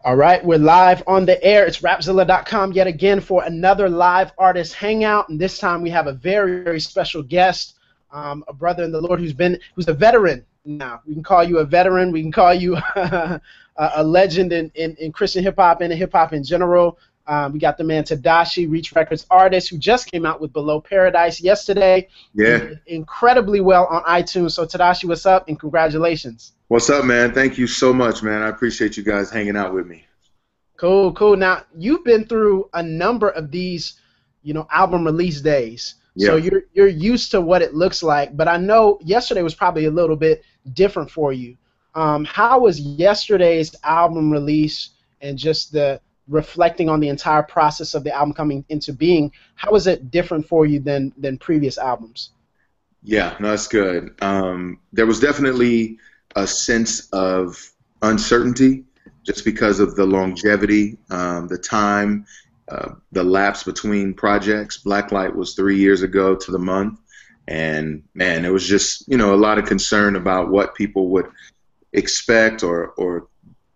All right, we're live on the air. It's Rapzilla.com yet again for another live artist hangout, and this time we have a very, very special guest, a brother in the Lord who's a veteran now. We can call you a veteran. We can call you a legend in Christian hip hop and in hip hop in general. We got the man Tedashii, Reach Records artist, who just came out with Below Paradise yesterday. Yeah. Incredibly well on iTunes. So Tedashii, what's up, and congratulations. What's up, man? Thank you so much, man. I appreciate you guys hanging out with me. Cool, cool. Now, you've been through a number of these, album release days. Yeah. So you're used to what it looks like, but I know yesterday was probably a little bit different for you. How was yesterday's album release and just the reflecting on the entire process of the album coming into being? How was it different for you than previous albums? Yeah, no, that's good. There was definitely a sense of uncertainty just because of the longevity, the time, the lapse between projects. Blacklight was 3 years ago to the month, and man, it was just a lot of concern about what people would expect or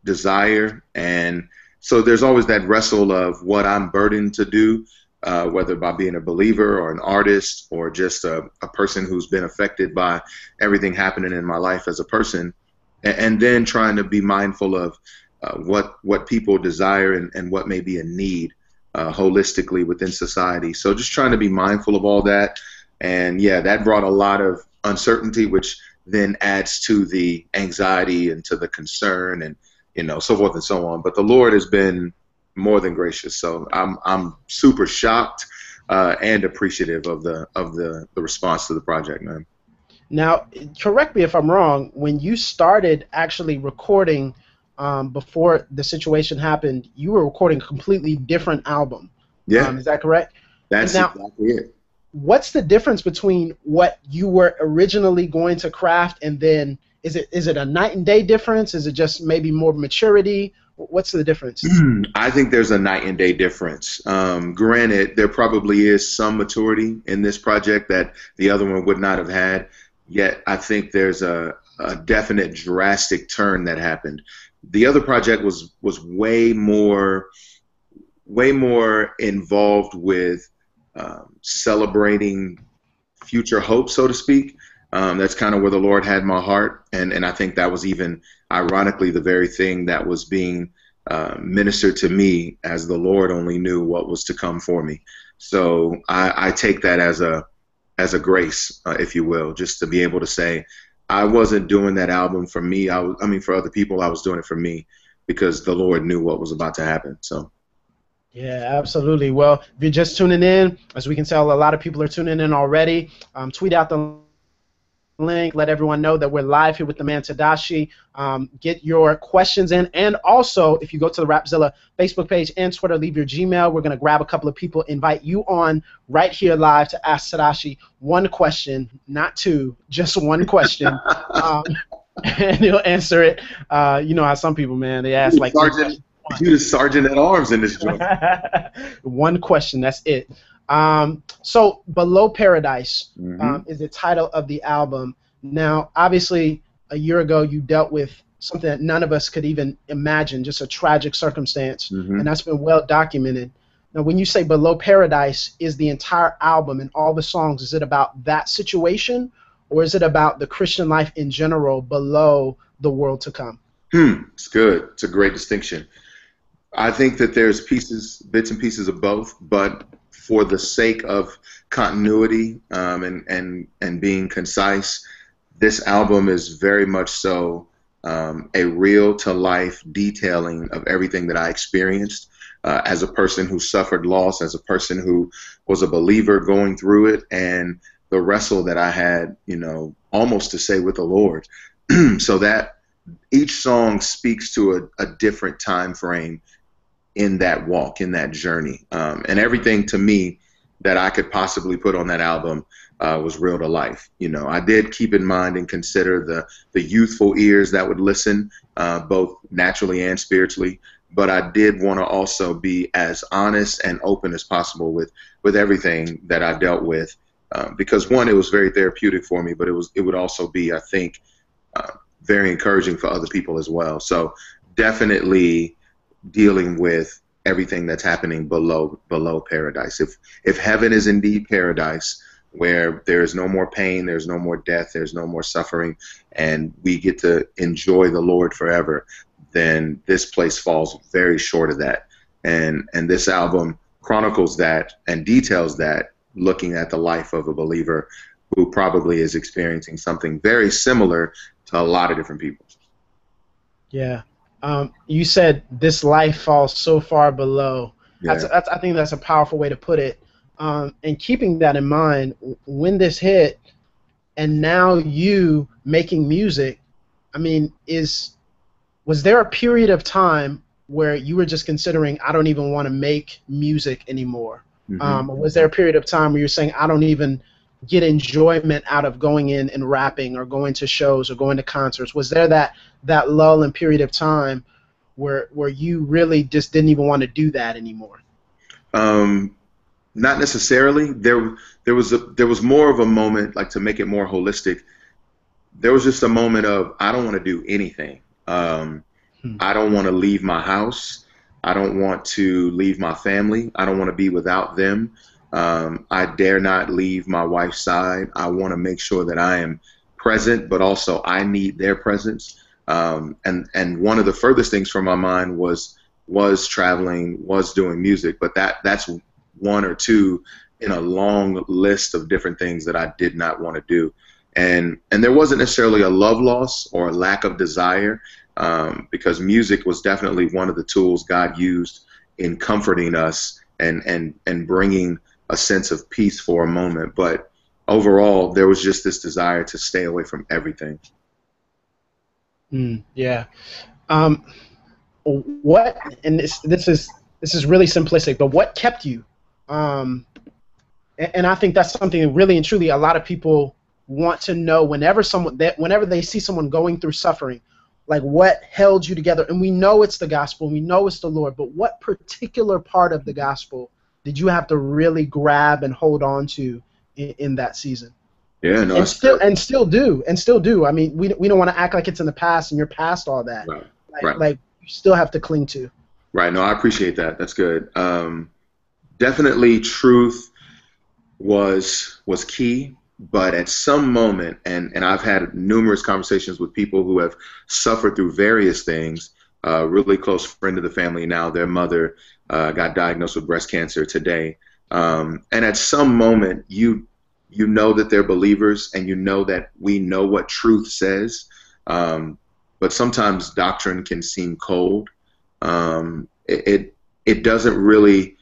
desire, and so there's always that wrestle of what I'm burdened to do, whether by being a believer or an artist or just a person who's been affected by everything happening in my life as a person, and then trying to be mindful of what people desire and what may be a need holistically within society. So just trying to be mindful of all that. And yeah, that brought a lot of uncertainty, which then adds to the anxiety and to the concern and so forth and so on. But the Lord has been more than gracious. So I'm super shocked and appreciative of the response to the project, man. Now, correct me if I'm wrong, when you started actually recording before the situation happened, you were recording a completely different album. Yeah. Is that correct? That's exactly it. What's the difference between what you were originally going to craft and then is it a night and day difference? Is it just maybe more maturity? What's the difference? I think there's a night and day difference. Granted, there probably is some maturity in this project that the other one would not have had, yet I think there's a definite drastic turn that happened. The other project was way more involved with celebrating future hope, so to speak. That's kind of where the Lord had my heart, and I think that was even ironically the very thing that was being ministered to me, as the Lord only knew what was to come for me. So I take that as a grace, if you will, just to be able to say I wasn't doing that album for me. I mean, for other people, I was doing it for me because the Lord knew what was about to happen. So. Yeah, absolutely. Well, if you're just tuning in, as we can tell, a lot of people are tuning in already. Tweet out the link, let everyone know that we're live here with the man Tedashii. Get your questions in, and also if you go to the Rapzilla Facebook page and Twitter, leave your Gmail. We're going to grab a couple of people, invite you on right here live to ask Tedashii one question, not two, just one question, and he'll answer it. You know how some people, man, they ask like you're the sergeant at arms in this joint. One question, that's it. So Below Paradise is the title of the album. Now, obviously, a year ago you dealt with something that none of us could even imagine, just a tragic circumstance, and that's been well documented. Now, when you say Below Paradise, is the entire album and all the songs, is it about that situation, or is it about the Christian life in general below the world to come? It's good. It's a great distinction. I think that there's bits and pieces of both, but for the sake of continuity and being concise, this album is very much so a real-to-life detailing of everything that I experienced as a person who suffered loss, as a person who was a believer going through it, and the wrestle that I had, almost to say with the Lord. So that each song speaks to a different time frame in that walk, in that journey. And everything to me that I could possibly put on that album was real to life. I did keep in mind and consider the youthful ears that would listen, both naturally and spiritually. But I did want to also be as honest and open as possible with everything that I dealt with, because one, it was very therapeutic for me, but it would also be, I think, very encouraging for other people as well. So definitely dealing with everything that's happening below paradise. If heaven is indeed paradise, where there is no more pain, there's no more death, there's no more suffering, and we get to enjoy the Lord forever, then this place falls very short of that. And this album chronicles that and details that, looking at the life of a believer who probably is experiencing something very similar to a lot of different people. Yeah. You said this life falls so far below. Yeah. I think that's a powerful way to put it. And keeping that in mind, when this hit, and now you making music, I mean, was there a period of time where you were just considering, I don't even want to make music anymore? Or was there a period of time where you're saying, I don't even get enjoyment out of going in and rapping or going to shows or going to concerts? Was there that lull and period of time where you really just didn't even want to do that anymore? Not necessarily. There was more of a moment, like, to make it more holistic. There was just a moment of, I don't want to do anything. I don't want to leave my house. I don't want to leave my family. I don't want to be without them. I dare not leave my wife's side. I want to make sure that I am present, but also I need their presence. And one of the furthest things from my mind was traveling, was doing music, but that's one or two in a long list of different things that I did not want to do. And there wasn't necessarily a love loss or a lack of desire, because music was definitely one of the tools God used in comforting us and bringing a sense of peace for a moment. But overall, there was just this desire to stay away from everything. Yeah. What, and this is really simplistic, but what kept you? And I think that's something really and truly a lot of people want to know whenever they see someone going through suffering, like, what held you together? And we know it's the gospel, we know it's the Lord, but what particular part of the gospel did you have to really grab and hold on to in that season? Yeah, no, and still do. I mean, we don't want to act like it's in the past and you're past all that. Right. Like you still have to cling to. Right. No, I appreciate that. That's good. Definitely, truth was key. But at some moment, and I've had numerous conversations with people who have suffered through various things. A really close friend of the family now, their mother got diagnosed with breast cancer today. And at some moment, you know that they're believers, and you know that we know what truth says. But sometimes doctrine can seem cold. It doesn't really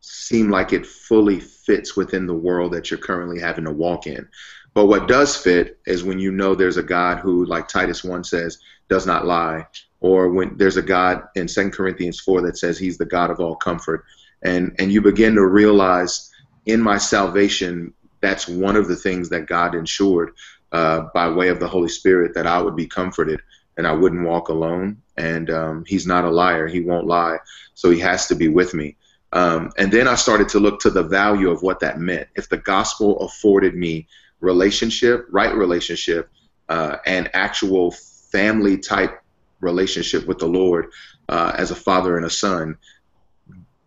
seem like it fully fits within the world that you're currently having to walk in. But what does fit is when you know there's a God who, like Titus 1 says, does not lie, or when there's a God in 2 Corinthians 4 that says he's the God of all comfort. And you begin to realize, in my salvation, that's one of the things that God ensured by way of the Holy Spirit, that I would be comforted and I wouldn't walk alone. And he's not a liar. He won't lie. So he has to be with me. And then I started to look to the value of what that meant. If the gospel afforded me right relationship, and actual family type relationship with the Lord as a father and a son,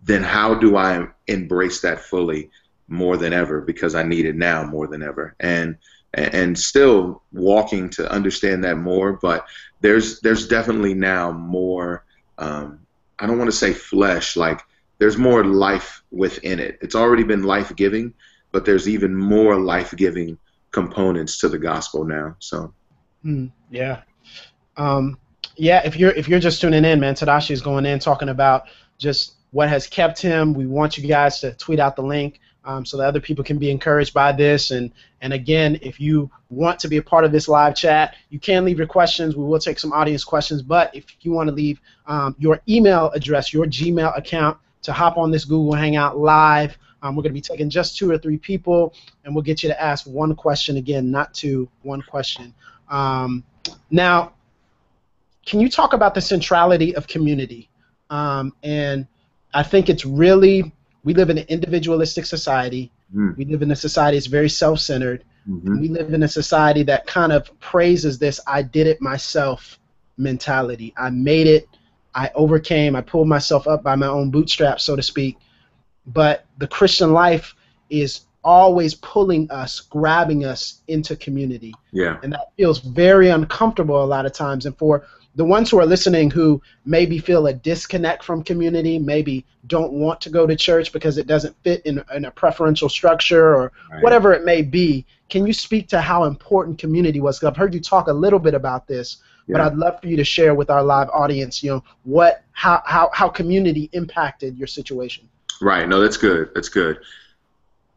then how do I embrace that fully more than ever? Because I need it now more than ever. And still walking to understand that more, but there's definitely now more, I don't want to say flesh, like, there's more life within it. It's already been life-giving, but there's even more life-giving components to the gospel now. So, yeah, if you're just tuning in, man, Tedashii is going in talking about just what has kept him. We want you guys to tweet out the link so that other people can be encouraged by this. And again, if you want to be a part of this live chat, you can leave your questions. We will take some audience questions. But if you want to leave your email address, your Gmail account, to hop on this Google Hangout live. We're going to be taking just 2 or 3 people, and we'll get you to ask one question again, not two, one question. Now, can you talk about the centrality of community? And I think it's really, we live in an individualistic society. We live in a society that's very self-centered. And we live in a society that kind of praises this I did it myself mentality. I made it. I overcame. I pulled myself up by my own bootstraps, so to speak. But the Christian life is always pulling us, grabbing us into community. Yeah. And that feels very uncomfortable a lot of times. And for the ones who are listening who maybe feel a disconnect from community, maybe don't want to go to church because it doesn't fit in a preferential structure or whatever it may be, can you speak to how important community was? Because I've heard you talk a little bit about this, but I'd love for you to share with our live audience, how community impacted your situation. Right. No, that's good. That's good.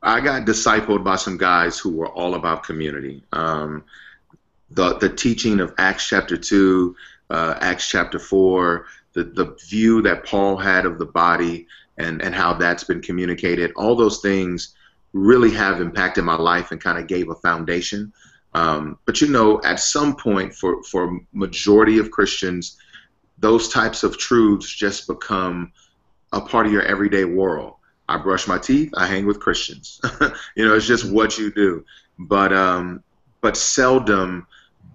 I got discipled by some guys who were all about community. The teaching of Acts chapter 2, Acts chapter 4, the view that Paul had of the body and how that's been communicated, all those things really have impacted my life and kind of gave a foundation. But at some point for majority of Christians, those types of truths just become a part of your everyday world. I brush my teeth, I hang with Christians. It's just what you do. But seldom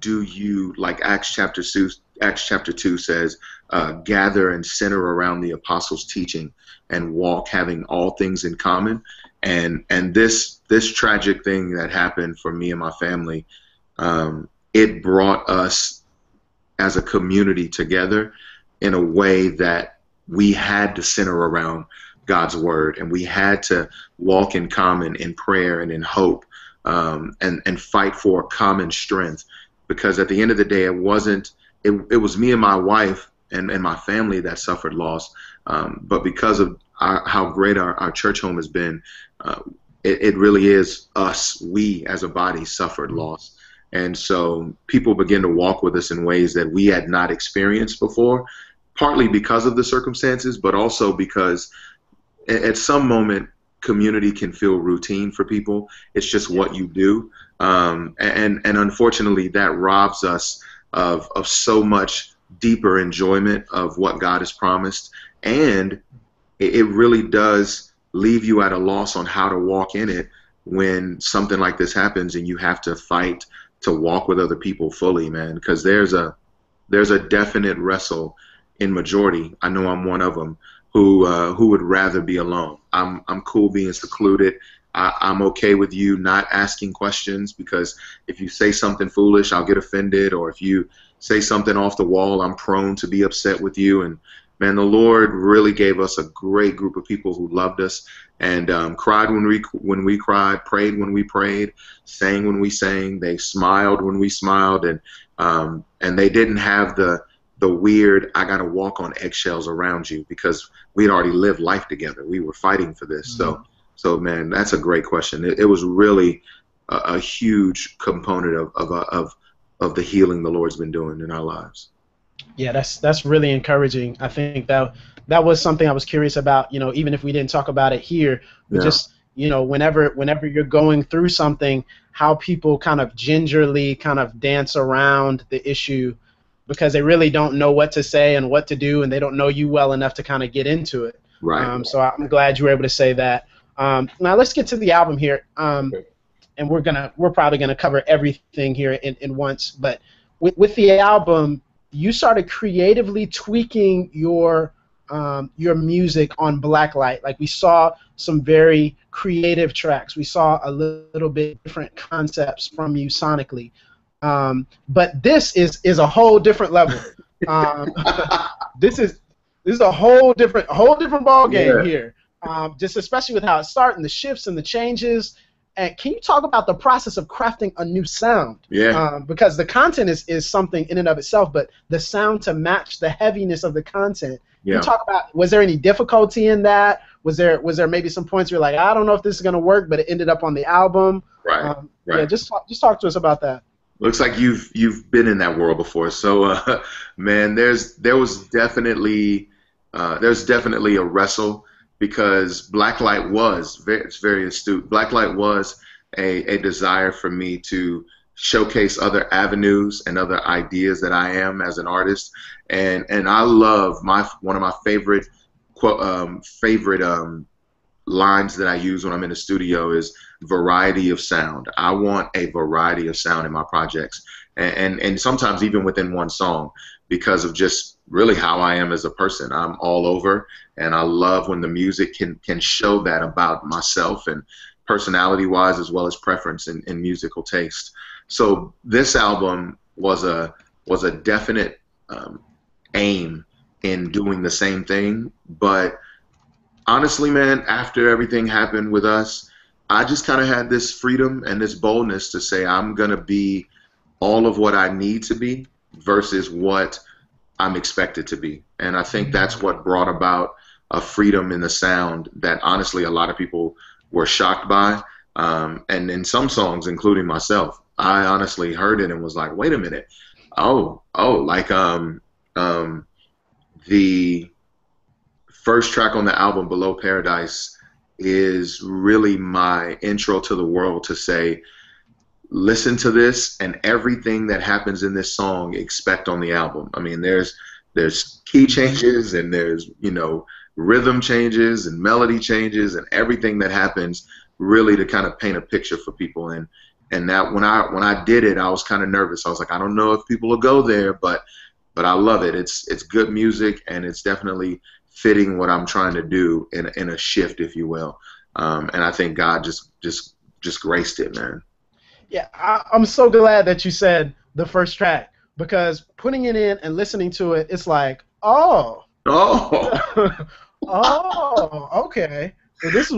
do you, like Acts chapter 2 says, gather and center around the apostles' teaching and walk having all things in common. And this tragic thing that happened for me and my family, it brought us as a community together in a way that we had to center around God's word, and we had to walk in common in prayer and in hope, and fight for a common strength. Because at the end of the day, it was me and my wife and my family that suffered loss. But because of how great our church home has been, it really is us. We as a body suffered loss. And so people begin to walk with us in ways that we had not experienced before, partly because of the circumstances, but also because at some moment, community can feel routine for people. It's just what you do. And unfortunately, that robs us of so much deeper enjoyment of what God has promised. And it really does leave you at a loss on how to walk in it when something like this happens and you have to fight to walk with other people fully, man. Because there's a definite wrestle in majority. I know I'm one of them. Who would rather be alone. I'm cool being secluded. I'm okay with you not asking questions, because if you say something foolish, I'll get offended, or if you say something off the wall, I'm prone to be upset with you. And man, the Lord really gave us a great group of people who loved us and cried when we cried, prayed when we prayed, sang when we sang. They smiled when we smiled, and they didn't have the weird, I got to walk on eggshells around you, because we had already lived life together. We were fighting for this. Mm-hmm. So man, that's a great question. It was really a huge component of the healing the Lord's been doing in our lives. Yeah, that's really encouraging. I think that was something I was curious about, even if we didn't talk about it here, but just, whenever you're going through something, how people kind of gingerly kind of dance around the issue, because they really don't know what to say and what to do, and they don't know you well enough to kind of get into it. Right. So I'm glad you were able to say that. Now let's get to the album here, and we're probably gonna cover everything here in once. But with the album, you started creatively tweaking your music on Blacklight. Like, we saw some very creative tracks. We saw a little bit different concepts from you sonically. But this is a whole different level. This is a whole different ball game here. Just especially with how it started and the shifts and the changes. And can you talk about the process of crafting a new sound? Yeah. Because the content is something in and of itself, but the sound to match the heaviness of the content. Yeah. Can you talk about, was there any difficulty in that? Was there maybe some points where you're like, I don't know if this is gonna work, but it ended up on the album? Right. Right. Yeah. Just talk to us about that. Looks like you've been in that world before. So, man, there's definitely a wrestle, because Blacklight it's very astute. Blacklight was a desire for me to showcase other avenues and other ideas that I am as an artist, and I love one of my favorite lines that I use when I'm in the studio is variety of sound. I want a variety of sound in my projects, and sometimes even within one song. because of just really how I am as a person. I'm all over, and I love when the music can show that about myself, and personality wise as well as preference in musical taste. So this album was a definite aim in doing the same thing. But honestly, man, after everything happened with us, I just kind of had this freedom and this boldness to say I'm going to be all of what I need to be versus what I'm expected to be. And I think that's what brought about a freedom in the sound that honestly a lot of people were shocked by. And in some songs, including myself, I honestly heard it and was like, wait a minute. Like the first track on the album, Below Paradise, is really my intro to the world to say, listen to this, and everything that happens in this song expect on the album. I mean, there's key changes, and there's, you know, rhythm changes and melody changes, and everything that happens really to kind of paint a picture for people. And that when I did it, I was kind of nervous. I was like, I don't know if people will go there, but I love it. It's good music, and it's definitely fitting what I'm trying to do in a shift, if you will. And I think God just graced it, man. Yeah, I'm so glad that you said the first track, because putting it in and listening to it, it's like, oh, okay. So this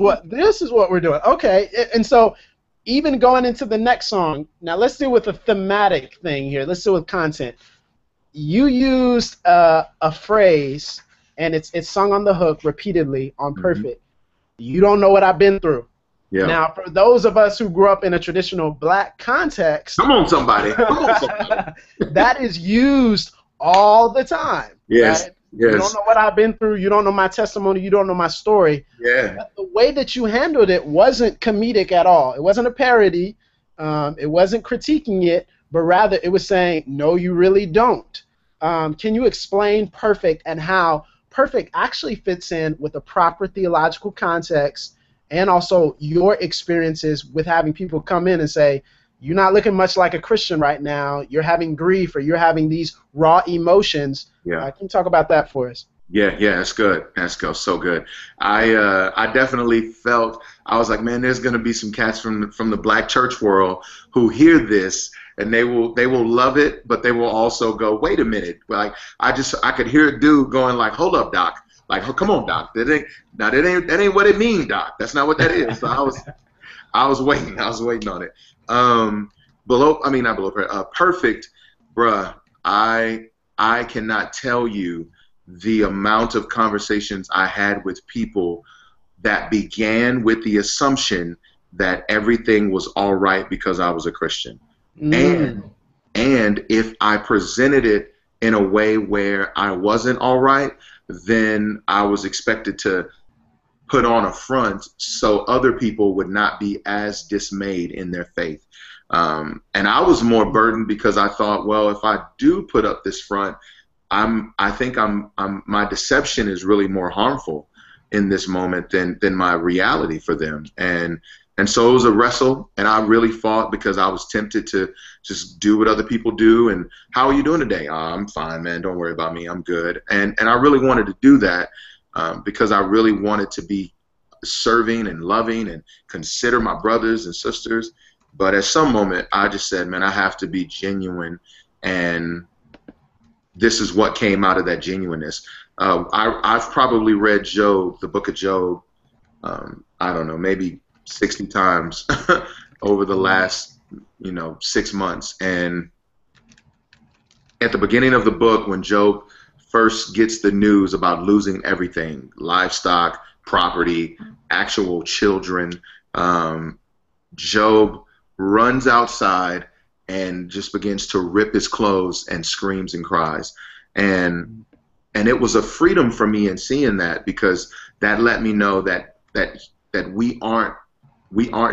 is what we're doing. Okay, and so even going into the next song, now let's deal with a thematic thing here. Let's deal with content. You used a phrase, and it's sung on the hook repeatedly on Perfect. You don't know what I've been through. Yeah. Now, for those of us who grew up in a traditional black context, come on, somebody. That is used all the time. Yes. Right? Yes. You don't know what I've been through. You don't know my testimony. You don't know my story. Yeah. But the way that you handled it wasn't comedic at all. It wasn't a parody. It wasn't critiquing it, but rather it was saying, no, you really don't. Can you explain Perfect and how Perfect actually fits in with the proper theological context, and also your experiences with having people come in and say, you're not looking much like a Christian right now. You're having grief, or you're having these raw emotions. Yeah. Can you talk about that for us? Yeah, that's good. That's so good. I definitely felt, I was like, man, there's gonna be some cats from the black church world who hear this, and they will love it, but they will also go, wait a minute. Like I could hear a dude going like, hold up, Doc. Like, oh, come on, Doc. That ain't what it means, Doc. That's not what that is. So I was waiting on it. Perfect, bruh. I cannot tell you the amount of conversations I had with people that began with the assumption that everything was all right because I was a Christian. And if I presented it in a way where I wasn't all right, then I was expected to put on a front so other people would not be as dismayed in their faith. And I was more burdened because I thought, well, if I do put up this front, I think my deception is really more harmful in this moment than my reality for them. And so it was a wrestle, and I really fought because I was tempted to just do what other people do. And how are you doing today? Oh, I'm fine, man. Don't worry about me. I'm good. And I really wanted to do that because I really wanted to be serving and loving and consider my brothers and sisters. But at some moment, I just said, man, I have to be genuine, and this is what came out of that genuineness. I've probably read Job, the book of Job, I don't know, maybe 60 times over the last 6 months. And at the beginning of the book, when Job first gets the news about losing everything, livestock, property, actual children, Job runs outside and just begins to rip his clothes and screams and cries. And it was a freedom for me in seeing that, because that let me know that we aren't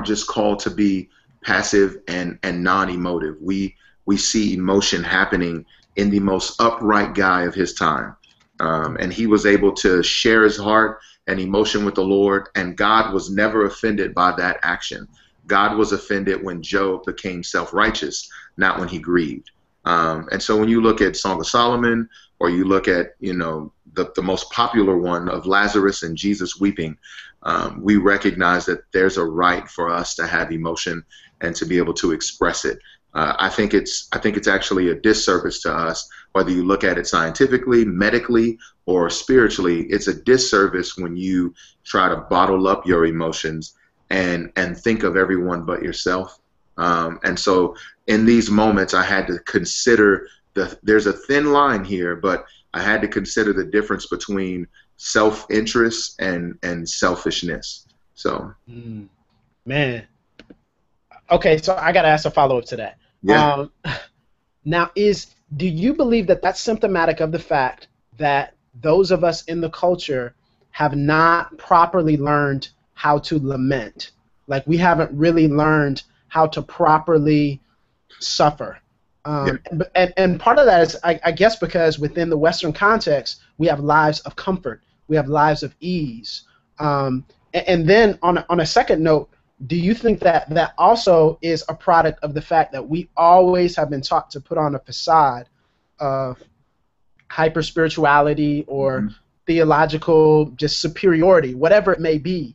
just called to be passive and non-emotive. We see emotion happening in the most upright guy of his time. And he was able to share his heart and emotion with the Lord, and God was never offended by that action. God was offended when Job became self-righteous, not when he grieved. And so when you look at Song of Solomon, or you look at, the most popular one of Lazarus and Jesus weeping, we recognize that there's a right for us to have emotion and to be able to express it. I think it's actually a disservice to us, whether you look at it scientifically, medically, or spiritually. It's a disservice when you try to bottle up your emotions and think of everyone but yourself. And so in these moments, I had to consider there's a thin line here, but I had to consider the difference between self-interest and selfishness. So, man. Okay, so I got to ask a follow-up to that. yeah. Now, do you believe that that's symptomatic of the fact that those of us in the culture have not properly learned how to lament? Like, we haven't really learned how to properly suffer. Yeah. And part of that is, I guess, because within the Western context, we have lives of comfort. We have lives of ease. And then on a second note, do you think that that also is a product of the fact that we always have been taught to put on a facade of hyper-spirituality or theological just superiority, whatever it may be?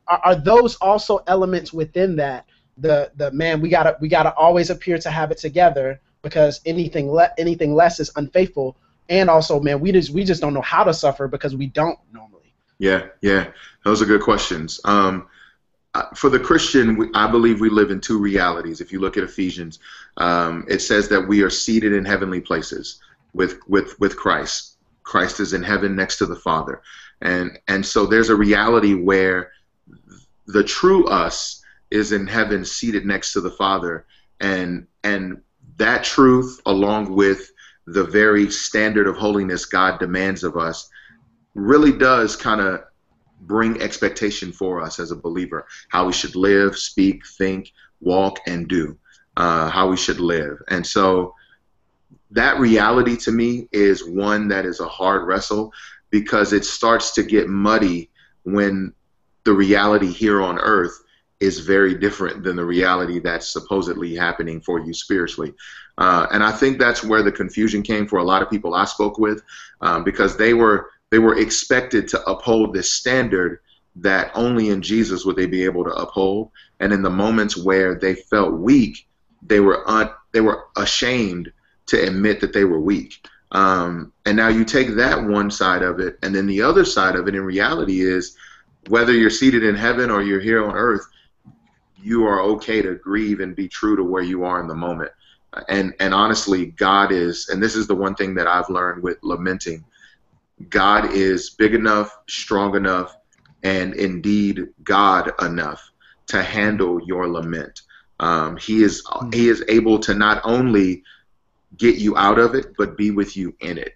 Are those also elements within that? The man, we gotta always appear to have it together, because anything less is unfaithful, and also, man, we just don't know how to suffer because we don't normally. Yeah, those are good questions. For the Christian, I believe we live in two realities. If you look at Ephesians, it says that we are seated in heavenly places with Christ. Christ is in heaven next to the Father, and so there's a reality where the true us is in heaven seated next to the Father, and that truth, along with the very standard of holiness God demands of us, really does kind of bring expectation for us as a believer, how we should live, speak, think, walk, and do, how we should live. And so that reality to me is one that is a hard wrestle, because it starts to get muddy when the reality here on earth is very different than the reality that's supposedly happening for you spiritually. And I think that's where the confusion came for a lot of people I spoke with, because they were expected to uphold this standard that only in Jesus would they be able to uphold. And in the moments where they felt weak, they were ashamed to admit that they were weak. And now you take that one side of it, and then the other side of it in reality is, whether you're seated in heaven or you're here on earth, you are okay to grieve and be true to where you are in the moment. And honestly, God is, and this is the one thing that I've learned with lamenting, God is big enough, strong enough, and indeed God enough to handle your lament. He is able to not only get you out of it, but be with you in it.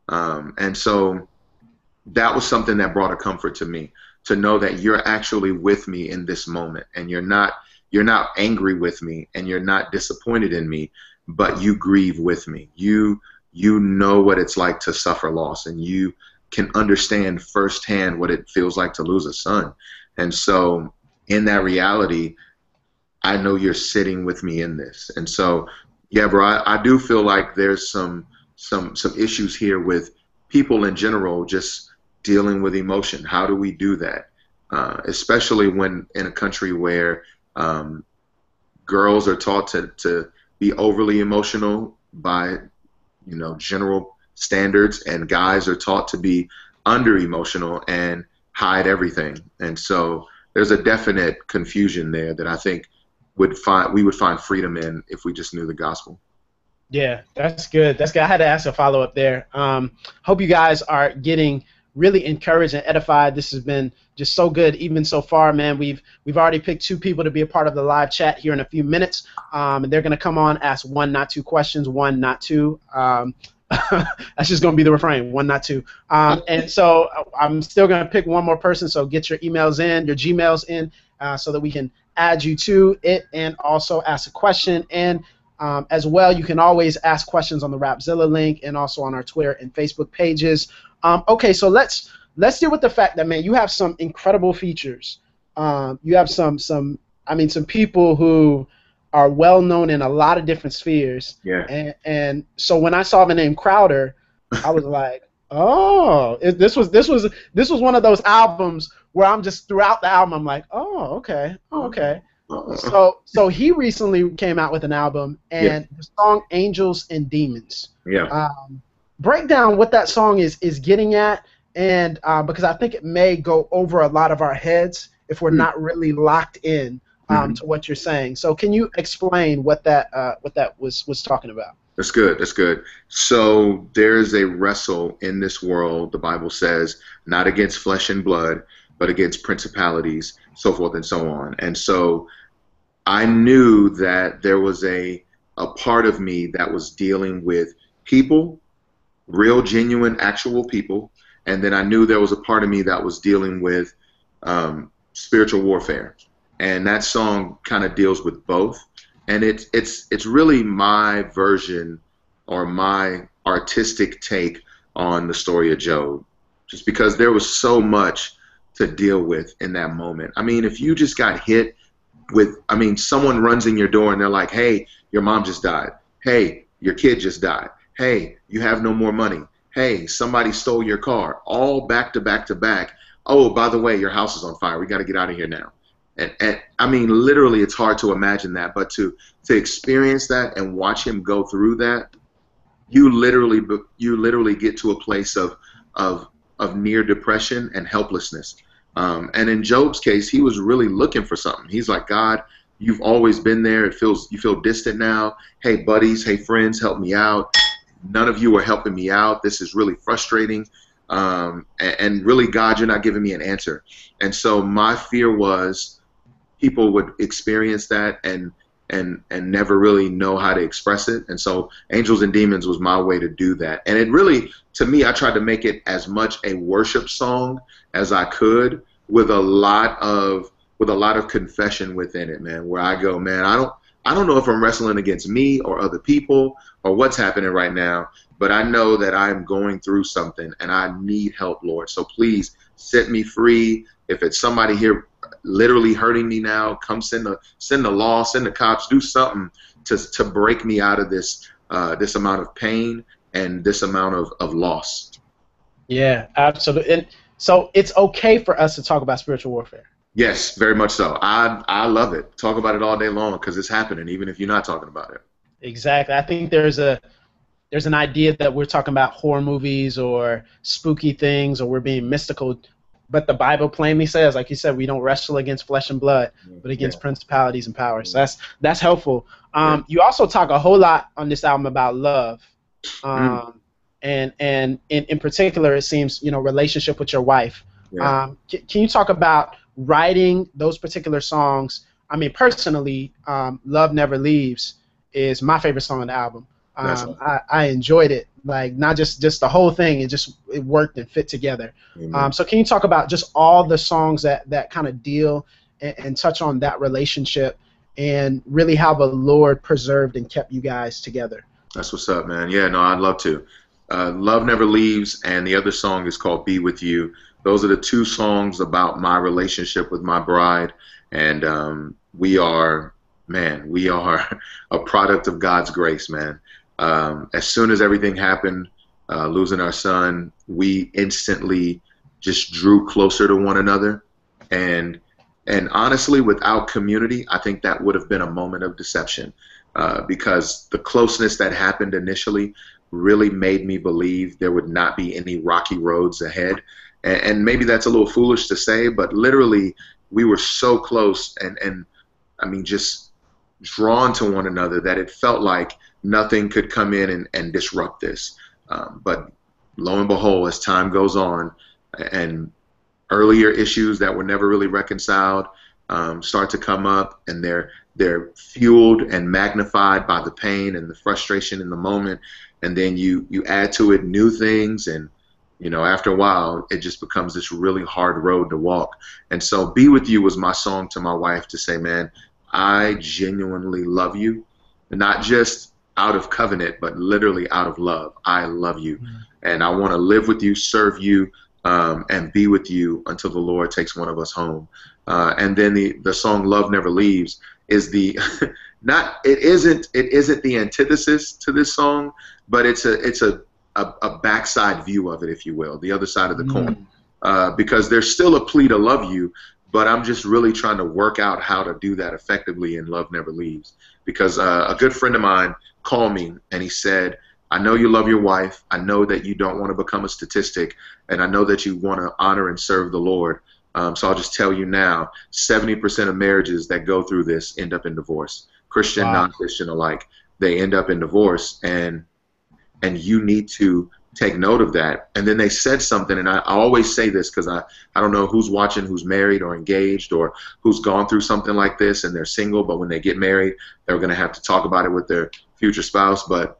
And so that was something that brought a comfort to me, to know that you're actually with me in this moment, and you're not angry with me, and you're not disappointed in me, but you grieve with me. You know what it's like to suffer loss, and you can understand firsthand what it feels like to lose a son. And so in that reality, I know you're sitting with me in this. And so, yeah, bro, I do feel like there's some issues here with people in general just dealing with emotion. How do we do that? Especially when in a country where girls are taught to be overly emotional by, general standards, and guys are taught to be under emotional and hide everything. And so there's a definite confusion there that I think we would find freedom in if we just knew the gospel. Yeah, that's good. That's good. I had to ask a follow-up there. Hope you guys are getting really encouraged and edified. This has been just so good, even so far, man. We've already picked 2 people to be a part of the live chat here in a few minutes, and they're going to come on, ask 1, not 2 questions, 1, not 2. That's just going to be the refrain, 1, not 2. And so I'm still going to pick one more person, so get your emails in, your Gmails in, so that we can add you to it and also ask a question. And as well, you can always ask questions on the Rapzilla link and also on our Twitter and Facebook pages. Okay, so let's deal with the fact that, man, you have some incredible features. You have some people who are well known in a lot of different spheres. Yeah. And so when I saw the name Crowder, I was like, oh, this was one of those albums where I'm just throughout the album I'm like, oh, okay, oh, okay. So he recently came out with an album, Yeah. and the song Angels and Demons. Yeah. Break down what that song is getting at, and because I think it may go over a lot of our heads if we're not really locked in to what you're saying. So can you explain what that was talking about? That's good. That's good. So there's a wrestle in this world, the Bible says, not against flesh and blood, but against principalities, so forth and so on. And so I knew that there was a part of me that was dealing with people, real, genuine, actual people. And then I knew there was a part of me that was dealing with spiritual warfare. And that song kind of deals with both. And it's really my version or my artistic take on the story of Job, just because there was so much to deal with in that moment. I mean, if you just got hit with, I mean, someone runs in your door and they're like, hey, your mom just died. Hey, your kid just died. Hey, you have no more money. Hey, somebody stole your car. All back to back to back. Oh, by the way, your house is on fire. We got to get out of here now. And I mean, literally, it's hard to imagine that, but to experience that and watch him go through that, you literally get to a place of near depression and helplessness. And in Job's case, he was really looking for something. He's like, God, you've always been there. You feel distant now. Hey, buddies, hey, friends, help me out. None of you are helping me out. This is really frustrating. And really, God, you're not giving me an answer. And so my fear was people would experience that and never really know how to express it. And so Angels and Demons was my way to do that. And it really, to me, I tried to make it as much a worship song as I could, with a lot of confession within it, man, where I go, man, I don't know if I'm wrestling against me or other people or what's happening right now, but I know that I'm going through something and I need help, Lord. So please set me free. If it's somebody here literally hurting me now, come send the law, send the cops, do something to break me out of this amount of pain and this amount of loss. Yeah, absolutely. And so it's okay for us to talk about spiritual warfare. Yes, very much so. I love it. Talk about it all day long because it's happening, even if you're not talking about it. Exactly. I think there's an idea that we're talking about horror movies or spooky things or we're being mystical, but the Bible plainly says, like you said, we don't wrestle against flesh and blood, but against principalities and powers. So that's helpful. You also talk a whole lot on this album about love, and in particular, it seems, relationship with your wife. Can you talk about writing those particular songs? I mean, personally, "Love Never Leaves" is my favorite song on the album. I enjoyed it, like not just the whole thing. It worked and fit together. So can you talk about just all the songs that kind of deal and touch on that relationship and really how the Lord preserved and kept you guys together? That's what's up, man. Yeah, no, I'd love to. "Love Never Leaves" and the other song is called "Be With You." Those are the two songs about my relationship with my bride, and we are a product of God's grace, man. As soon as everything happened, losing our son, we instantly just drew closer to one another. And honestly, without community, I think that would have been a moment of deception, because the closeness that happened initially really made me believe there would not be any rocky roads ahead. And maybe that's a little foolish to say, but literally we were so close and I mean, just drawn to one another that it felt like nothing could come in and disrupt this. But lo and behold, as time goes on and earlier issues that were never really reconciled start to come up, and they're fueled and magnified by the pain and the frustration in the moment, and then you add to it new things, and after a while it just becomes this really hard road to walk. And so "Be With You" was my song to my wife to say, man, I genuinely love you, not just out of covenant, but literally out of love. I love you, and I want to live with you, serve you, and be with you until the Lord takes one of us home. And then the song "Love Never Leaves" is not it isn't the antithesis to this song, but it's a backside view of it, if you will, the other side of the coin. Because there's still a plea to love you, but I'm just really trying to work out how to do that effectively in Love Never Leaves. Because a good friend of mine called me and he said, I know you love your wife. I know that you don't want to become a statistic, and I know that you want to honor and serve the Lord. So I'll just tell you now, 70% of marriages that go through this end up in divorce. Christian, Wow. non-Christian alike, they end up in divorce, and you need to take note of that. And then they said something, and I always say this because I don't know who's watching, who's married or engaged or who's gone through something like this and they're single, but when they get married, they're going to have to talk about it with their future spouse. But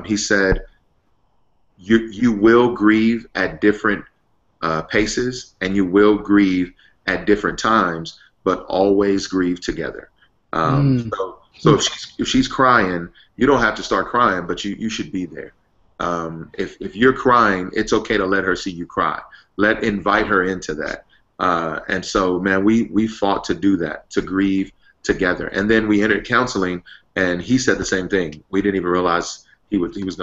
he said, you will grieve at different paces, and you will grieve at different times, but always grieve together. So if she's crying, you don't have to start crying, but you should be there. If you're crying, it's okay to let her see you cry. Invite her into that. And so, man, we fought to do that, to grieve together. And then we entered counseling, and he said the same thing. We didn't even realize he was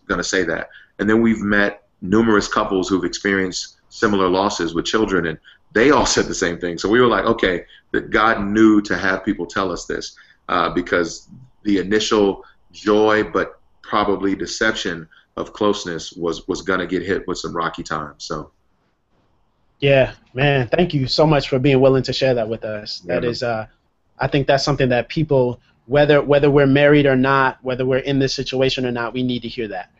gonna say that. And then we've met numerous couples who've experienced similar losses with children, and they all said the same thing. So we were like, okay, that God knew to have people tell us this, because the initial joy, but probably deception of closeness was going to get hit with some rocky times. So Yeah, man, thank you so much for being willing to share that with us. Yeah, That is, I think that's something that people, whether we're married or not, whether we're in this situation or not, we need to hear that.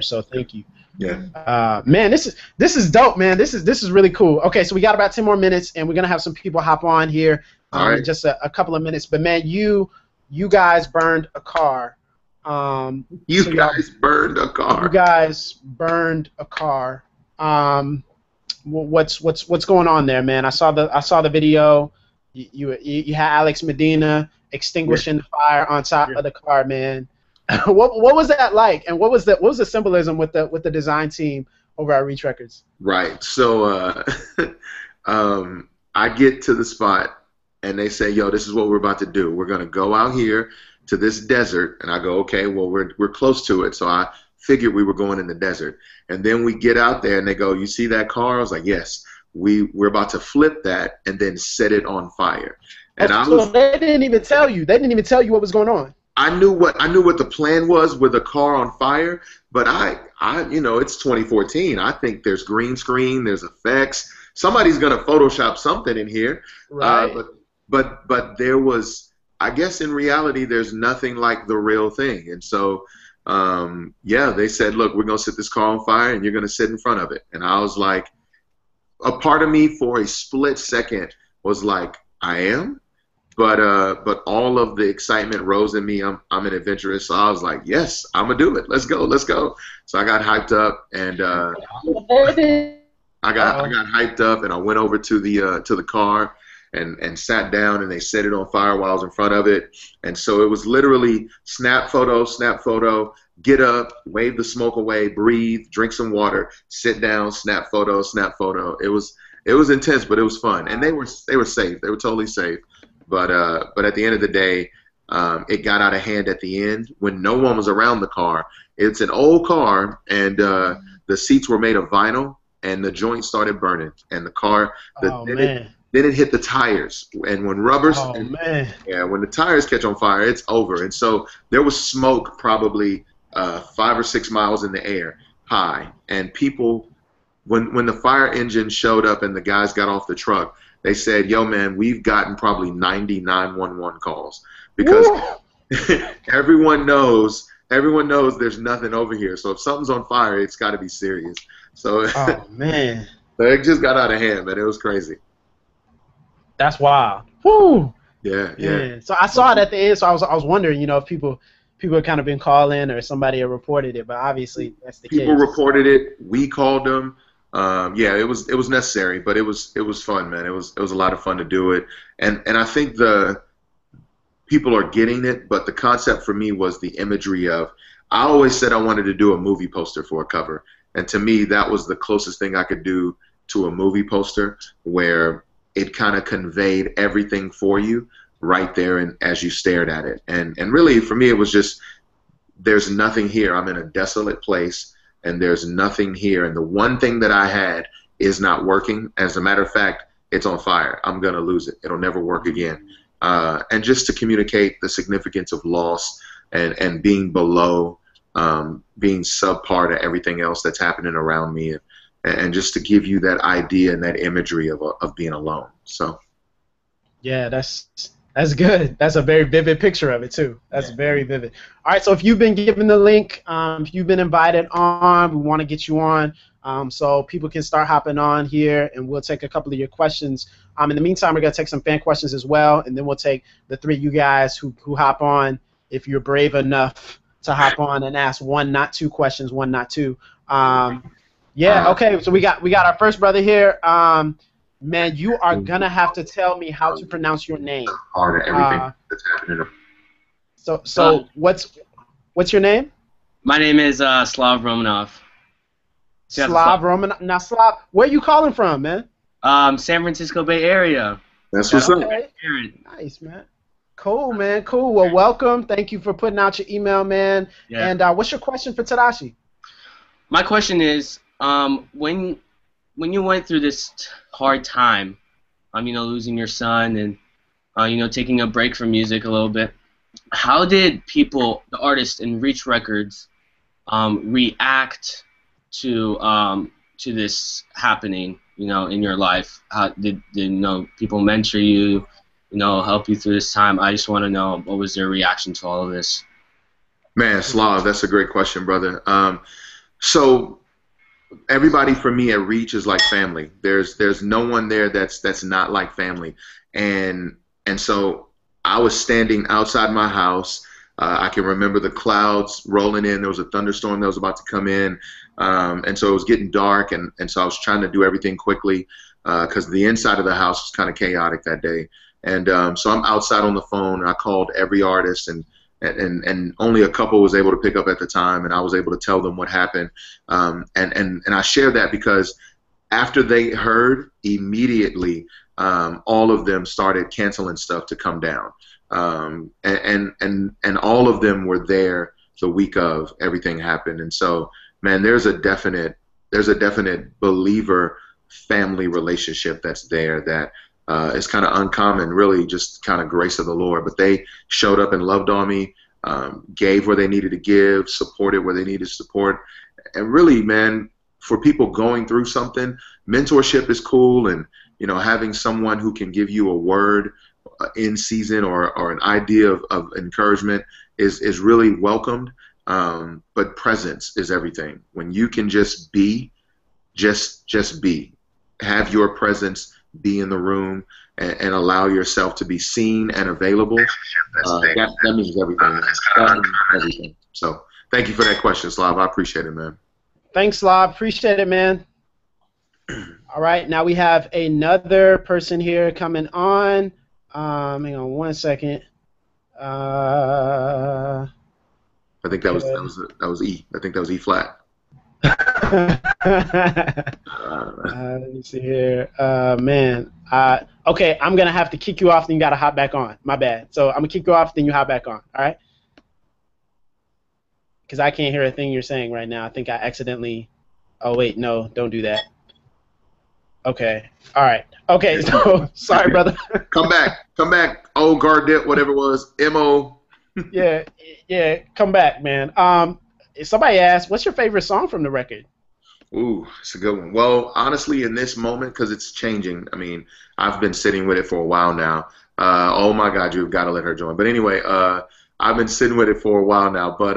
So thank you. yeah, Man, this is dope, man. This is really cool. Okay, so we got about 10 more minutes, and we're gonna have some people hop on here All right. in just a couple of minutes. But man, you guys burned a car. You so guys burned a car. You guys burned a car. What's going on there, man? I saw the video. You had Alex Medina extinguishing the fire on top of the car, man. What was that like, and what was the symbolism with the design team over at Reach Records? Right. So I get to the spot, and they say, "Yo, this is what we're about to do. We're gonna go out here to this desert." And I go, "Okay, well we're close to it." So I figured we were going in the desert. And then we get out there, and they go, "You see that car?" I was like, "Yes." We're about to flip that and then set it on fire. And they didn't even tell you. They didn't even tell you what was going on. I knew what the plan was with a car on fire, but I it's 2014. I think there's green screen, there's effects. Somebody's gonna Photoshop something in here. Right. But there was, I guess in reality, there's nothing like the real thing. And so they said, "Look, we're gonna set this car on fire, and you're gonna sit in front of it." And I was like, a part of me for a split second was like, I am. But all of the excitement rose in me. I'm an adventurous, so I was like, yes, I'm gonna do it. Let's go. So I got hyped up, and I got hyped up, and I went over to the car and sat down, and they set it on fire while I was in front of it. And so it was literally snap photo, get up, wave the smoke away, breathe, drink some water, sit down, snap photo. It was intense, but it was fun, and they were safe. They were totally safe. But at the end of the day, it got out of hand at the end when no one was around the car. It's an old car, and the seats were made of vinyl, and the joint started burning, and the car. Then it hit the tires, and when when the tires catch on fire, it's over. And so there was smoke probably 5 or 6 miles in the air, high, and people. When the fire engine showed up and the guys got off the truck, they said, "Yo, man, we've gotten probably 90 911 calls because everyone knows there's nothing over here. So if something's on fire, it's got to be serious." So, man, so it just got out of hand, man. It was crazy. That's wild. Woo. Yeah. So I saw it at the end. So I was wondering, if people had kind of been calling or somebody had reported it, but obviously that's the case. People reported it. We called them. It was necessary, but it was fun, man. It was a lot of fun to do it, and I think the people are getting it. But the concept for me was the imagery of. I always said I wanted to do a movie poster for a cover, and to me that was the closest thing I could do to a movie poster, where it kind of conveyed everything for you, right there, and as you stared at it. And really, for me, it was just, there's nothing here. I'm in a desolate place, and there's nothing here. And the one thing that I had is not working. As a matter of fact, it's on fire. I'm going to lose it. It'll never work again. And just to communicate the significance of loss and being below, being subpar to everything else that's happening around me, and just to give you that idea and that imagery of being alone. So, yeah, that's good. That's a very vivid picture of it too. That's very vivid. All right, so if you've been given the link, if you've been invited on, we want to get you on, so people can start hopping on here, and we'll take a couple of your questions. In the meantime, we're gonna take some fan questions as well, and then we'll take the three of you guys who hop on, if you're brave enough to hop on and ask one, not two questions, one, not two. Yeah. Okay. So we got our first brother here. Man, you are gonna have to tell me how to pronounce your name. Part of everything that's happening. So what's your name? My name is Slav Romanov. Slav Romanov. Now, Slav, where you calling from, man? San Francisco Bay Area. That's what's up. Nice, man. Cool, man. Cool. Well, welcome. Thank you for putting out your email, man. Yeah. And what's your question for Tedashii? My question is, when you went through this hard time, losing your son and taking a break from music a little bit, how did people, the artists in Reach Records, react to this happening, in your life? How did people mentor you, help you through this time? I just want to know, what was their reaction to all of this? Man, Slav, that's a great question, brother. So everybody for me at Reach is like family. There's no one there that's not like family. And so I was standing outside my house. I can remember the clouds rolling in. There was a thunderstorm that was about to come in. And so it was getting dark, and so I was trying to do everything quickly because the inside of the house was kind of chaotic that day. And so I'm outside on the phone, and I called every artist, and only a couple was able to pick up at the time, and I was able to tell them what happened. And I share that because after they heard, immediately all of them started canceling stuff to come down. And all of them were there the week of everything happened. And so, man, there's a definite believer family relationship that's there that is kind of uncommon, really just kind of grace of the Lord. But they showed up and loved on me, gave where they needed to give, supported where they needed support. And really, man, for people going through something, mentorship is cool, and having someone who can give you a word in season or an idea of encouragement is really welcomed. But presence is everything. When you can just be, just be, have your presence, be in the room, and allow yourself to be seen and available. That means everything. Everything. So thank you for that question, Slav. I appreciate it, man. Thanks, Slav. Appreciate it, man. All right, now we have another person here coming on. Hang on one second. I think that was E. I think that was E flat. Let me see here. Man. Okay, I'm going to have to kick you off, then you got to hop back on. My bad. So I'm going to kick you off, then you hop back on. All right? Because I can't hear a thing you're saying right now. I think I accidentally... Oh, wait, no, don't do that. Okay. All right. Okay, so sorry, brother. Come back. Oh, Gardit, whatever it was. M.O. Yeah, come back, man. Somebody asked, what's your favorite song from the record? Ooh, it's a good one. Well, honestly, in this moment, because it's changing, I mean, I've been sitting with it for a while now. Oh, my God, you've got to let her join. But anyway, I've been sitting with it for a while now. But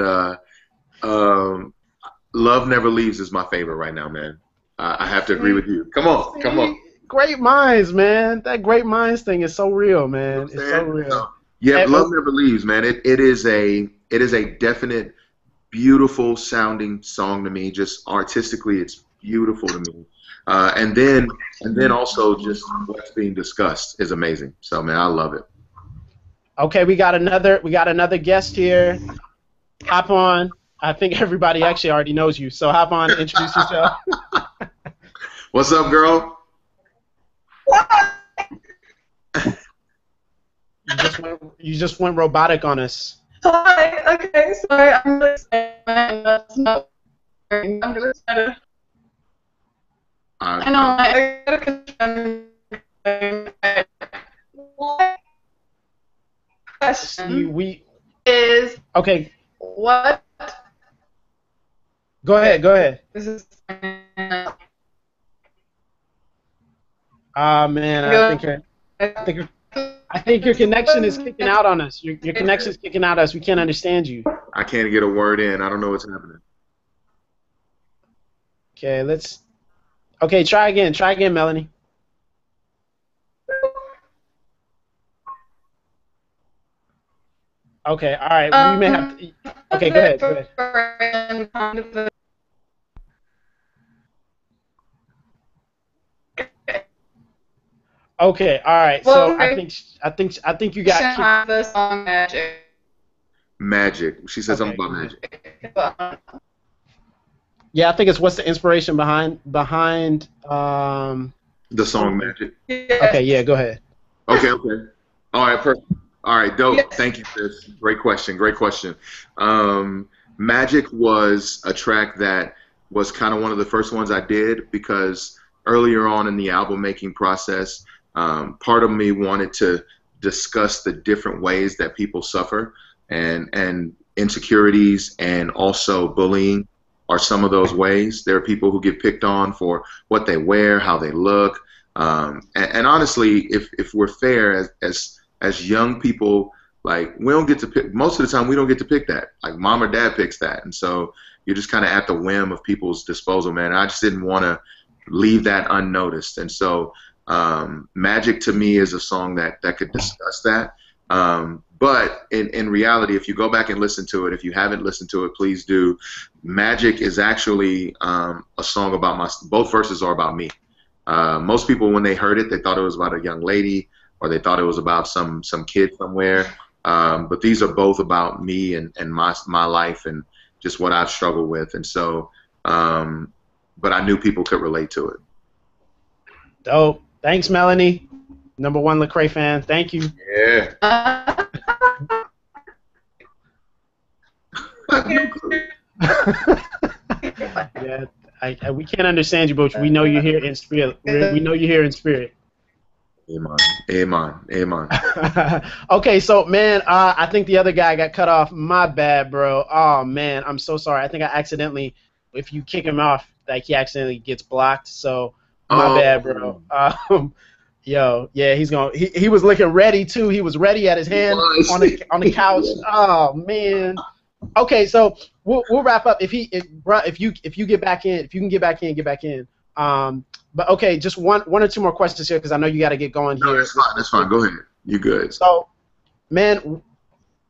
Love Never Leaves is my favorite right now, man. I have to agree with you. Come on. Great minds, man. That great minds thing is so real, man. It's so real. Yeah, Love Never Leaves, man. It is a definite, beautiful sounding song to me. Just artistically, it's beautiful to me. And then also just what's being discussed is amazing. So, man, I love it. Okay, we got another guest here. Hop on. I think everybody actually already knows you, so hop on and introduce yourself. What's up, girl? just went robotic on us. Hi. Okay. Sorry. I'm really excited. That's not working. I'm really excited. I know. I gotta confirm. What See, question we is okay. what? Go ahead. Go ahead. This is. Ah, man, I think your connection is kicking out on us. Your connection is kicking out on us. We can't understand you. I can't get a word in. I don't know what's happening. Okay, Okay, try again. Try again, Melanie. Okay, all right. We may have to. Okay, go ahead. Go ahead. Okay, all right. So I think you got kicked. The song Magic. Magic. She said something about magic. Yeah, I think it's what's the inspiration behind The song Magic. Okay, yeah, go ahead. Okay. All right, perfect. All right, dope. Yes. Thank you, sis. Great question. Magic was a track that was kind of one of the first ones I did because earlier on in the album making process, part of me wanted to discuss the different ways that people suffer and insecurities and also bullying are some of those ways. There are people who get picked on for what they wear, how they look, and honestly, if we're fair as young people, like we don't get to pick. Most of the time, we don't get to pick that. Like mom or dad picks that, and so you're just kind of at the whim of people's disposal, man. And I just didn't want to leave that unnoticed, and so Magic to me is a song that could discuss that. But in reality, if you go back and listen to it, if you haven't listened to it, please do. Magic is actually a song about both verses are about me. Most people, when they heard it, they thought it was about a young lady or they thought it was about some kid somewhere. But these are both about me and my life and just what I've struggled with. And so, but I knew people could relate to it. Dope. Thanks, Melanie. #1 Lecrae fan. Thank you. Yeah. Yeah, we can't understand you, but we know you're here in spirit. We know you're here in spirit. Amen. Okay, so man, I think the other guy got cut off. My bad, bro. Oh man, I'm so sorry. I think I accidentally, if you kick him off, like he accidentally gets blocked. So my bad, bro. Yo, yeah, he was looking ready too. He was ready at his hand on the couch. Oh man. Okay, so we'll wrap up. If you get back in, if you can get back in. But okay, just one or two more questions here because I know you got to get going here. No, that's fine. Go ahead. You good? So, man,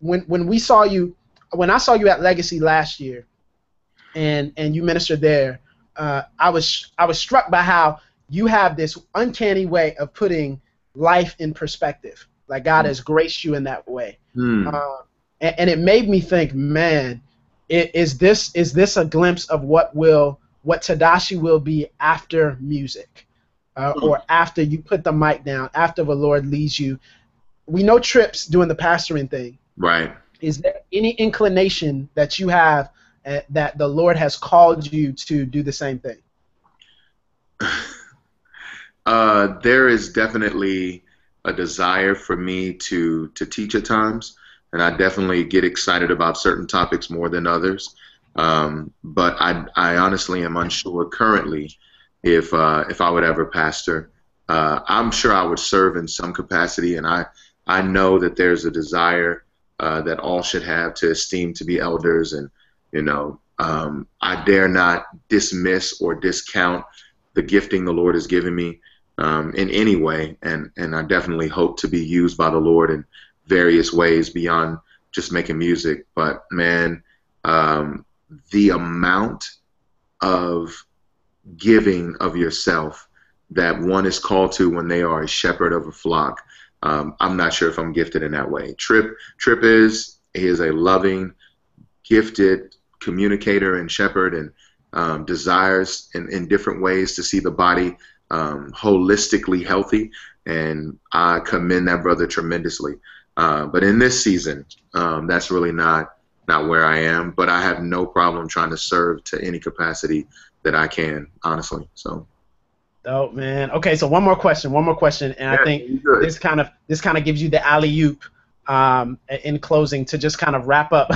when I saw you at Legacy last year, and you ministered there, I was struck by how you have this uncanny way of putting life in perspective. Like God has graced you in that way. And it made me think, man, is this a glimpse of what Tedashii will be after music, or after you put the mic down, after the Lord leads you? We know Tripp's doing the pastoring thing. Right. Is there any inclination that you have that the Lord has called you to do the same thing? There is definitely a desire for me to teach at times. And I definitely get excited about certain topics more than others. But I honestly am unsure currently if I would ever pastor. I'm sure I would serve in some capacity, and I know that there's a desire that all should have to esteem to be elders. And, I dare not dismiss or discount the gifting the Lord has given me in any way. And I definitely hope to be used by the Lord in various ways beyond just making music. But man, the amount of giving of yourself that one is called to when they are a shepherd of a flock, I'm not sure if I'm gifted in that way. Tripp is a loving, gifted communicator and shepherd, and desires in different ways to see the body holistically healthy, and I commend that brother tremendously. But in this season, that's really not where I am. But I have no problem trying to serve to any capacity that I can, honestly. So. Oh man. Okay, so one more question, and Yeah, I think good. this kind of gives you the alley-oop in closing to just kind of wrap up.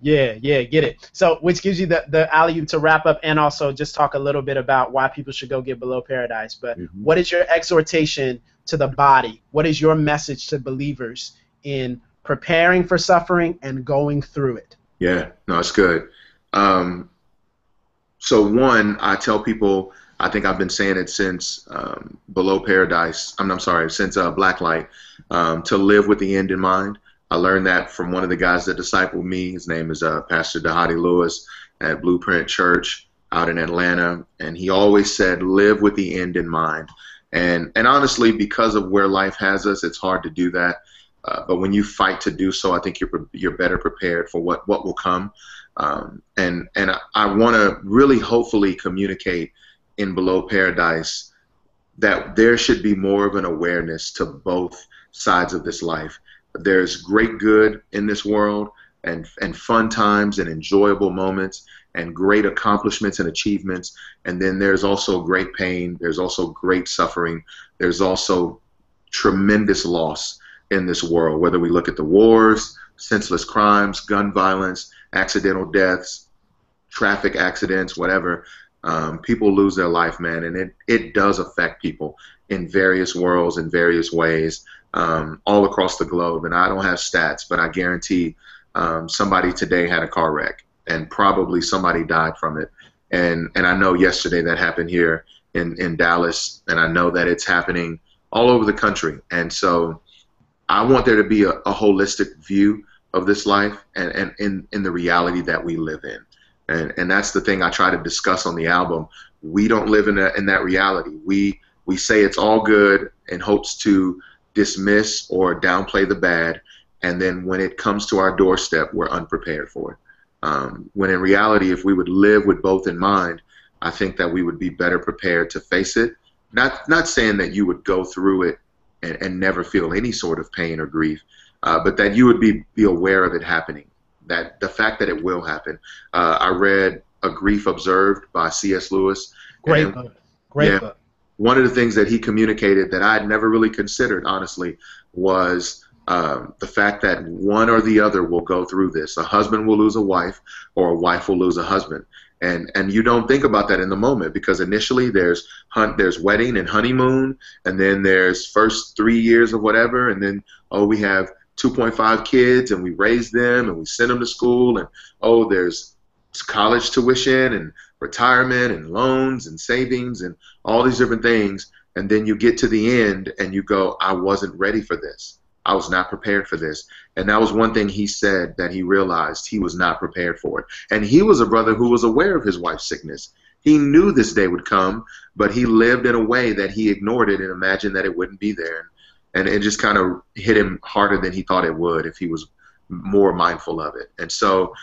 Yeah, get it. So which gives you the alley-oop to wrap up and also just talk a little bit about why people should go get Below Paradise. But what is your exhortation to the body? What is your message to believers in preparing for suffering and going through it? Yeah, no, it's good. So one, I tell people, I think I've been saying it since Below Paradise. I'm sorry, since Blacklight, to live with the end in mind. I learned that from one of the guys that discipled me. His name is Pastor Tedashii Lewis at Blueprint Church out in Atlanta, and he always said, "Live with the end in mind." And honestly, because of where life has us, it's hard to do that. But when you fight to do so, I think you're better prepared for what will come. And I want to really hopefully communicate in Below Paradise that there should be more of an awareness to both sides of this life. There's great good in this world and fun times and enjoyable moments and great accomplishments and achievements. And then there's also great pain. There's also great suffering. There's also tremendous loss in this world, whether we look at the wars, senseless crimes, gun violence, accidental deaths, traffic accidents, whatever. People lose their life, man, and it does affect people in various worlds, in various ways, all across the globe. And I don't have stats, but I guarantee somebody today had a car wreck, and probably somebody died from it. And I know yesterday that happened here in Dallas, and I know that it's happening all over the country. And so I want there to be a holistic view of this life and in the reality that we live in. And that's the thing I try to discuss on the album. We don't live in that reality. We say it's all good in hopes to dismiss or downplay the bad, and then when it comes to our doorstep, we're unprepared for it. When in reality, if we would live with both in mind, I think that we would be better prepared to face it. Not saying that you would go through it and never feel any sort of pain or grief, but that you would be aware of it happening. That the fact that it will happen. I read A Grief Observed by C.S. Lewis. Great book. Great book. One of the things that he communicated that I had never really considered, honestly, was the fact that one or the other will go through this. A husband will lose a wife, or a wife will lose a husband. And you don't think about that in the moment, because initially there's wedding and honeymoon, and then there's first 3 years of whatever, and then, oh, we have 2.5 kids, and we raise them, and we send them to school, and oh, there's college tuition and retirement and loans and savings and all these different things. And then you get to the end and you go, I wasn't ready for this. I was not prepared for this. And that was one thing he said, that he realized he was not prepared for it. And he was a brother who was aware of his wife's sickness. He knew this day would come, but he lived in a way that he ignored it and imagined that it wouldn't be there. And it just kind of hit him harder than he thought it would if he was more mindful of it. And so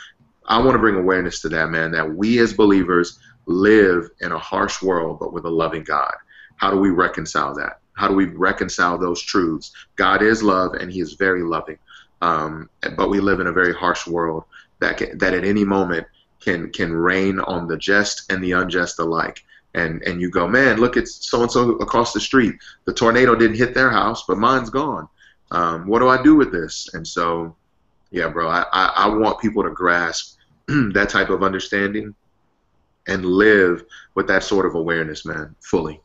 I want to bring awareness to that, man, that we as believers live in a harsh world, but with a loving God. How do we reconcile that? How do we reconcile those truths? God is love, and he is very loving. But we live in a very harsh world that at any moment can rain on the just and the unjust alike. And you go, man, look at so-and-so across the street. The tornado didn't hit their house, but mine's gone. What do I do with this? And so, yeah, bro, I want people to grasp that type of understanding and live with that sort of awareness, man, fully.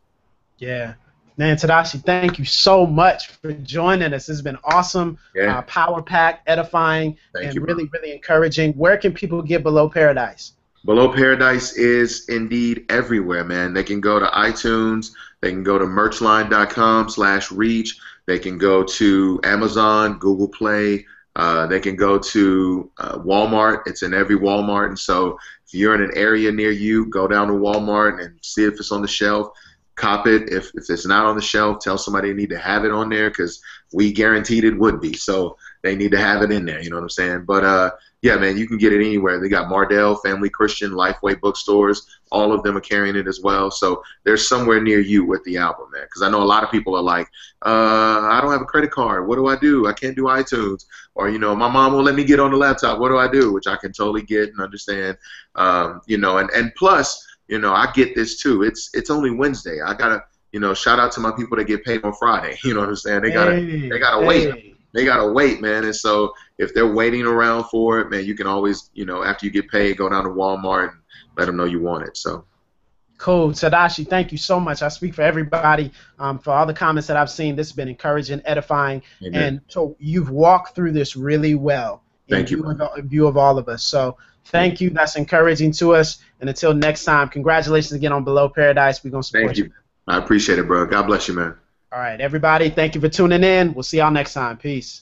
Yeah. Man, Tedashii, thank you so much for joining us. This has been awesome, power-packed, edifying, and really, really encouraging. Where can people get Below Paradise? Below Paradise is indeed everywhere, man. They can go to iTunes. They can go to merchline.com/reach. They can go to Amazon, Google Play. They can go to Walmart. It's in every Walmart. And so if you're in an area near you, go down to Walmart and see if it's on the shelf. Cop it. If it's not on the shelf, tell somebody they need to have it on there, because we guaranteed it would be. So they need to have it in there. You know what I'm saying? But Yeah, man, you can get it anywhere. They got Mardell, Family Christian, Lifeway bookstores. All of them are carrying it as well. So there's somewhere near you with the album, man. Because I know a lot of people are like, I don't have a credit card. What do I do? I can't do iTunes. Or, you know, my mom won't let me get on the laptop. What do I do? Which I can totally get and understand. You know, and plus, you know, I get this too. It's only Wednesday. I gotta, you know, shout out to my people that get paid on Friday. You know what I'm saying? They gotta wait. They gotta wait, man. And so if they're waiting around for it, man, you can always, you know, after you get paid, go down to Walmart and let them know you want it. So. Cool. Tedashii, thank you so much. I speak for everybody. For all the comments that I've seen, this has been encouraging, edifying, Amen. and so you've walked through this really well in view of all of us. So thank you. That's encouraging to us. And until next time, congratulations again on Below Paradise. We're going to support you. I appreciate it, bro. God bless you, man. All right, everybody, thank you for tuning in. We'll see y'all next time. Peace.